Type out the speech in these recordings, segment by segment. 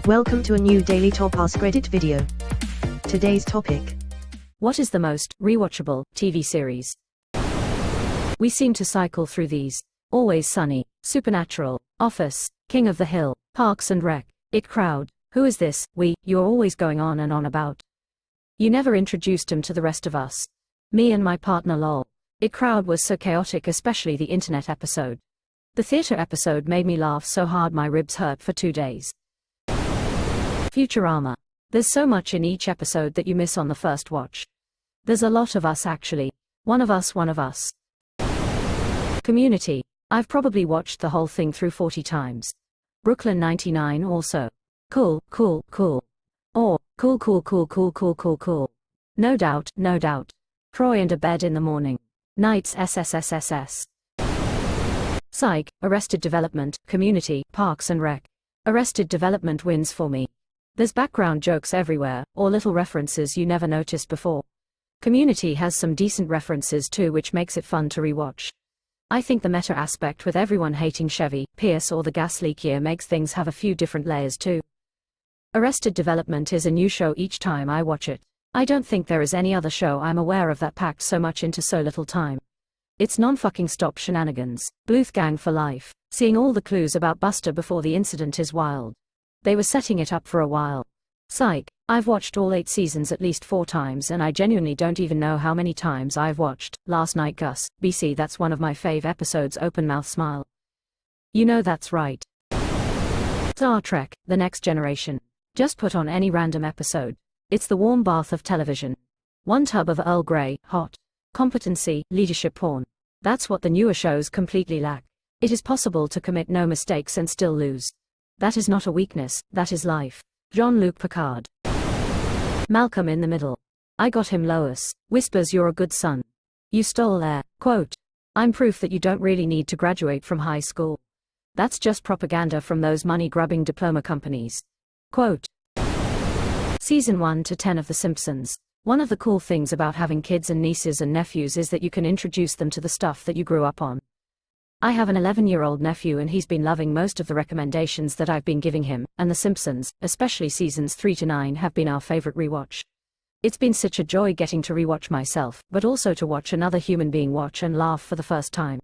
Welcome to a new daily top AskReddit video. Today's topic: what is the most rewatchable TV series? We seem to cycle through these. Always Sunny, Supernatural, Office, King of the Hill, Parks and Rec, It Crowd, Who Is This, you're always going on and on about. You never introduced him to the rest of us. Me and my partner lol. It Crowd was so chaotic, especially the internet episode. The theater episode made me laugh so hard my ribs hurt for 2 days. Futurama. There's so much in each episode that you miss on the first watch. There's a lot of us actually. One of us. Community. I've probably watched the whole thing through 40 times. Brooklyn 99 also. Cool. Or, cool. No doubt. Troy and a bed in the morning. Nights SSSSS. Psych, Arrested Development, Community, Parks and Rec. Arrested Development wins for me. There's background jokes everywhere, or little references you never noticed before. Community has some decent references too, which makes it fun to rewatch. I think the meta aspect with everyone hating Chevy, Pierce or the gas leak year makes things have a few different layers too. Arrested Development is a new show each time I watch it. I don't think there is any other show I'm aware of that packed so much into so little time. It's non-fucking stop shenanigans, Bluth gang for life. Seeing all the clues about Buster before the incident is wild. They were setting it up for a while. Psych, I've watched all 8 seasons at least 4 times, and I genuinely don't even know how many times I've watched Last Night Gus, BC. That's one of my fave episodes. Open mouth smile. You know that's right. Star Trek, The Next Generation. Just put on any random episode. It's the warm bath of television. One tub of Earl Grey, hot. Competency, leadership porn. That's what the newer shows completely lack. It is possible to commit no mistakes and still lose. That is not a weakness, that is life. Jean-Luc Picard. Malcolm in the Middle. I got him. Lois whispers, you're a good son. You stole air. Quote. I'm proof that you don't really need to graduate from high school. That's just propaganda from those money-grubbing diploma companies. Quote. Season 1 to 10 of The Simpsons. One of the cool things about having kids and nieces and nephews is that you can introduce them to the stuff that you grew up on. I have an 11-year-old nephew and he's been loving most of the recommendations that I've been giving him, and The Simpsons, especially seasons 3 to 9, have been our favorite rewatch. It's been such a joy getting to rewatch myself, but also to watch another human being watch and laugh for the first time.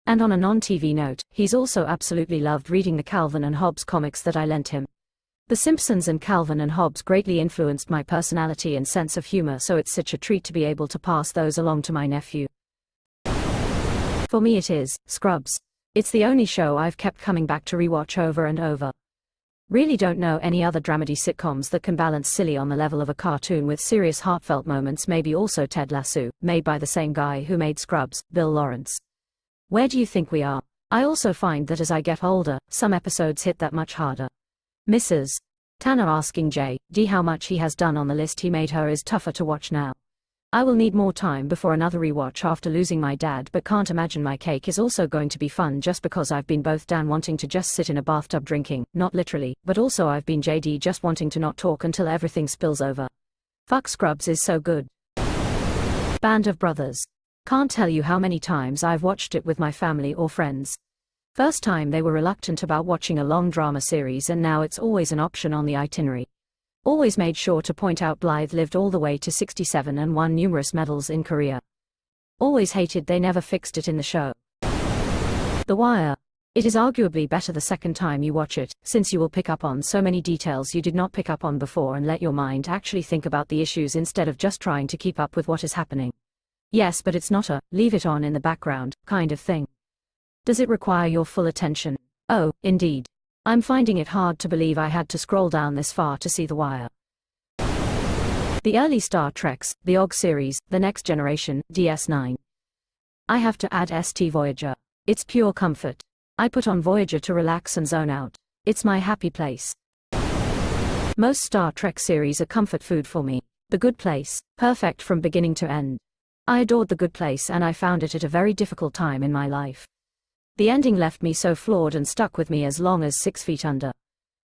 And on a non-TV note, he's also absolutely loved reading the Calvin and Hobbes comics that I lent him. The Simpsons and Calvin and Hobbes greatly influenced my personality and sense of humor, so it's such a treat to be able to pass those along to my nephew. For me it is Scrubs. It's the only show I've kept coming back to rewatch over and over. Really don't know any other dramedy sitcoms that can balance silly on the level of a cartoon with serious heartfelt moments. Maybe also Ted Lasso, made by the same guy who made Scrubs, Bill Lawrence. Where do you think we are? I also find that as I get older, some episodes hit that much harder. Mrs. Tanner asking J.D. how much he has done on the list he made her is tougher to watch now. I will need more time before another rewatch after losing my dad, but can't imagine my cake is also going to be fun just because I've been both Dan wanting to just sit in a bathtub drinking, not literally, but also I've been JD just wanting to not talk until everything spills over. Fuck, Scrubs is so good. Band of Brothers. Can't tell you how many times I've watched it with my family or friends. First time they were reluctant about watching a long drama series, and now it's always an option on the itinerary. Always made sure to point out Blythe lived all the way to 67 and won numerous medals in Korea. Always hated they never fixed it in the show. The Wire. It is arguably better the second time you watch it, since you will pick up on so many details you did not pick up on before and let your mind actually think about the issues instead of just trying to keep up with what is happening. Yes, but it's not a leave it on in the background kind of thing. Does it require your full attention? Oh, indeed. I'm finding it hard to believe I had to scroll down this far to see The Wire. The early Star Treks, the OG series, The Next Generation, DS9. I have to add ST Voyager. It's pure comfort. I put on Voyager to relax and zone out. It's my happy place. Most Star Trek series are comfort food for me. The Good Place, perfect from beginning to end. I adored The Good Place and I found it at a very difficult time in my life. The ending left me so flawed and stuck with me as long as 6 Feet Under.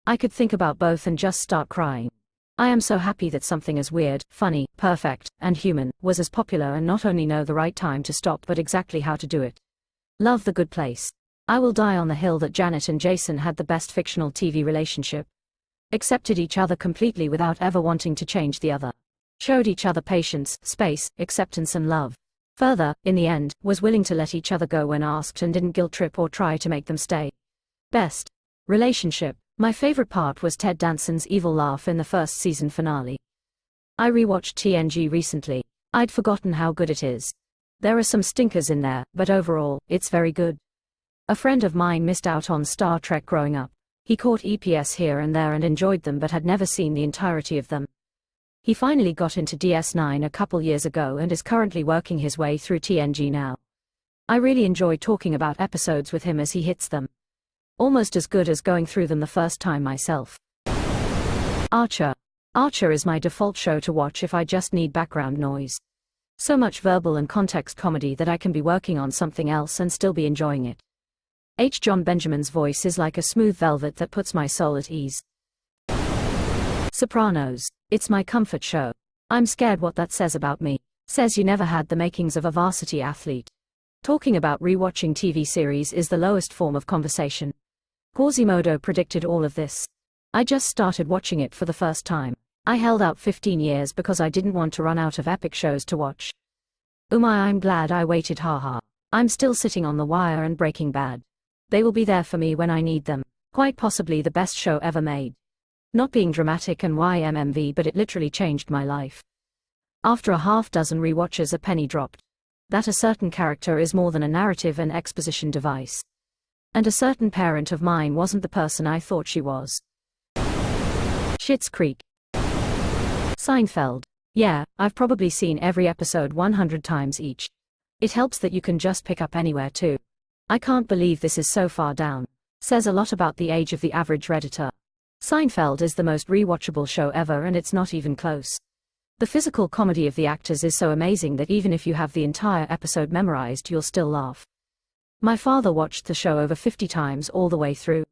I could think about both and just start crying. I am so happy that something as weird, funny, perfect, and human was as popular and not only know the right time to stop but exactly how to do it. Love The Good Place. I will die on the hill that Janet and Jason had the best fictional TV relationship. accepted each other completely without ever wanting to change the other. Showed each other patience, space, acceptance and love. Further, in the end, was willing to let each other go when asked and didn't guilt trip or try to make them stay. Best relationship. My favorite part was Ted Danson's evil laugh in the first season finale. I rewatched TNG recently. I'd forgotten how good it is. There are some stinkers in there, but overall, it's very good. A friend of mine missed out on Star Trek growing up. He caught EPS here and there and enjoyed them but had never seen the entirety of them. He finally got into DS9 a couple years ago and is currently working his way through TNG now. I really enjoy talking about episodes with him as he hits them. Almost as good as going through them the first time myself. Archer. Archer is my default show to watch if I just need background noise. So much verbal and context comedy that I can be working on something else and still be enjoying it. H. John Benjamin's voice is like a smooth velvet that puts my soul at ease. Sopranos. It's my comfort show. I'm scared what that says about me. Says you never had the makings of a varsity athlete. Talking about rewatching TV series is the lowest form of conversation. Quasimodo predicted all of this. I just started watching it for the first time. I held out 15 years because I didn't want to run out of epic shows to watch. I'm glad I waited, haha. I'm still sitting on The Wire and Breaking Bad. They will be there for me when I need them. Quite possibly the best show ever made. Not being dramatic and YMMV, but it literally changed my life. After a half dozen rewatches, a penny dropped. That a certain character is more than a narrative and exposition device. And a certain parent of mine wasn't the person I thought she was. Schitt's Creek. Seinfeld. Yeah, I've probably seen every episode 100 times each. It helps that you can just pick up anywhere too. I can't believe this is so far down. Says a lot about the age of the average Redditor. Seinfeld is the most rewatchable show ever and it's not even close. The physical comedy of the actors is so amazing that even if you have the entire episode memorized, you'll still laugh. My father watched the show over 50 times all the way through.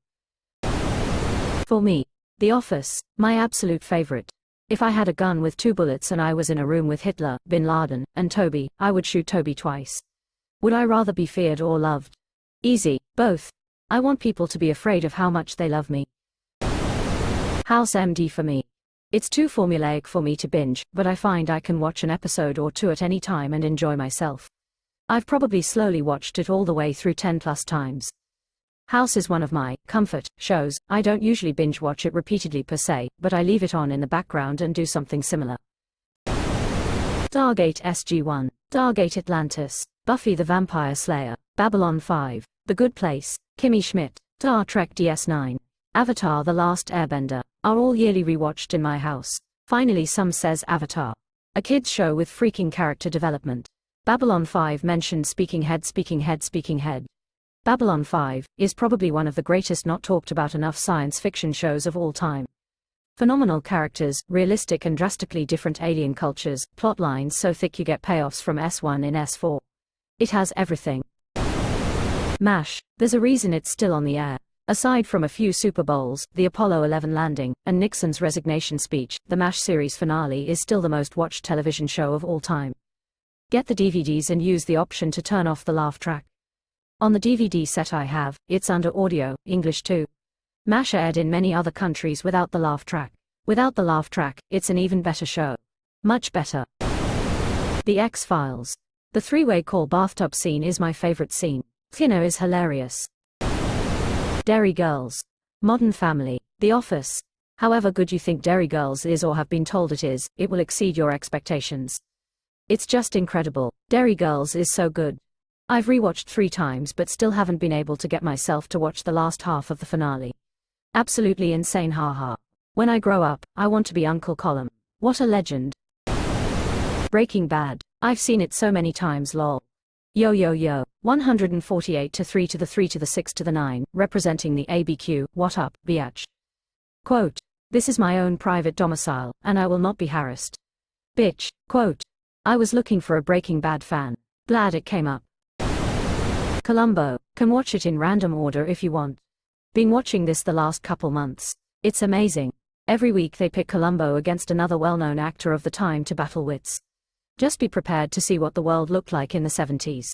For me, The Office, my absolute favorite. If I had a gun with 2 bullets and I was in a room with Hitler, Bin Laden, and Toby, I would shoot Toby twice. Would I rather be feared or loved? Easy, both. I want people to be afraid of how much they love me. House MD for me. It's too formulaic for me to binge, but I find I can watch an episode or 2 at any time and enjoy myself. I've probably slowly watched it all the way through 10 plus times. House is one of my comfort shows. I don't usually binge watch it repeatedly per se, but I leave it on in the background and do something similar. Stargate SG-1, Stargate Atlantis, Buffy the Vampire Slayer, Babylon 5, The Good Place, Kimmy Schmidt, Star Trek DS9, Avatar: The Last Airbender, are all yearly rewatched in my house. Finally, some says Avatar. A kids show with freaking character development. Babylon 5 mentioned Speaking Head. Babylon 5 is probably one of the greatest not talked about enough science fiction shows of all time. Phenomenal characters, realistic and drastically different alien cultures, plot lines so thick you get payoffs from S1 in S4. It has everything. MASH, there's a reason it's still on the air. Aside from a few Super Bowls, the Apollo 11 landing, and Nixon's resignation speech, the MASH series finale is still the most watched television show of all time. Get the DVDs and use the option to turn off the laugh track. On the DVD set I have, it's under audio, English too. MASH aired in many other countries without the laugh track. Without the laugh track, it's an even better show. Much better. The X-Files. The 3-way call bathtub scene is my favorite scene. Tina is hilarious. Derry Girls. Modern Family. The Office. However good you think Derry Girls is or have been told it is, it will exceed your expectations. It's just incredible. Derry Girls is so good. I've rewatched 3 times but still haven't been able to get myself to watch the last half of the finale. Absolutely insane, haha. When I grow up, I want to be Uncle Colum. What a legend. Breaking Bad. I've seen it so many times, lol. Yo yo yo, 148 to 3 to the 3 to the 6 to the 9, representing the ABQ, what up, biatch. Quote, this is my own private domicile, and I will not be harassed. Bitch, quote, I was looking for a Breaking Bad fan. Glad it came up. Columbo, can watch it in random order if you want. Been watching this the last couple months. It's amazing. Every week they pick Columbo against another well-known actor of the time to battle wits. Just be prepared to see what the world looked like in the 70s.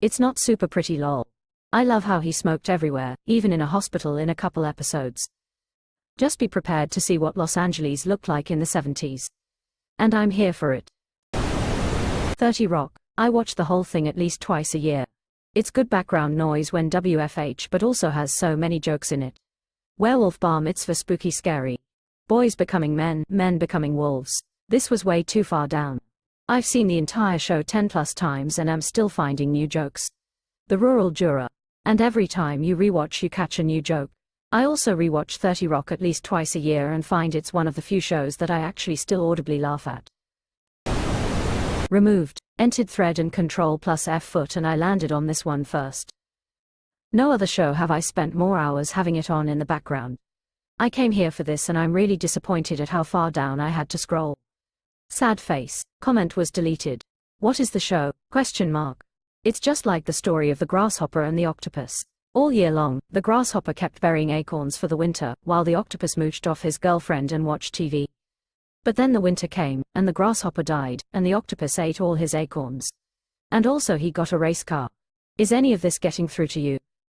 It's not super pretty, lol. I love how he smoked everywhere, even in a hospital in a couple episodes. Just be prepared to see what Los Angeles looked like in the 70s. And I'm here for it. 30 Rock. I watch the whole thing at least twice a year. It's good background noise when WFH, but also has so many jokes in it. Werewolf bar mitzvah, spooky scary. Boys becoming men, men becoming wolves. This was way too far down. I've seen the entire show 10 plus times and am still finding new jokes. The rural juror. And every time you rewatch you catch a new joke. I also rewatch 30 Rock at least twice a year and find it's one of the few shows that I actually still audibly laugh at. Removed. Entered thread and control plus F foot and I landed on this one first. No other show have I spent more hours having it on in the background. I came here for this and I'm really disappointed at how far down I had to scroll. Sad face. Comment was deleted. What is the show? Question mark. It's just like the story of the grasshopper and the octopus. All year long, the grasshopper kept burying acorns for the winter, while the octopus mooched off his girlfriend and watched TV. But then the winter came, and the grasshopper died, and the octopus ate all his acorns. And also he got a race car. Is any of this getting through to you?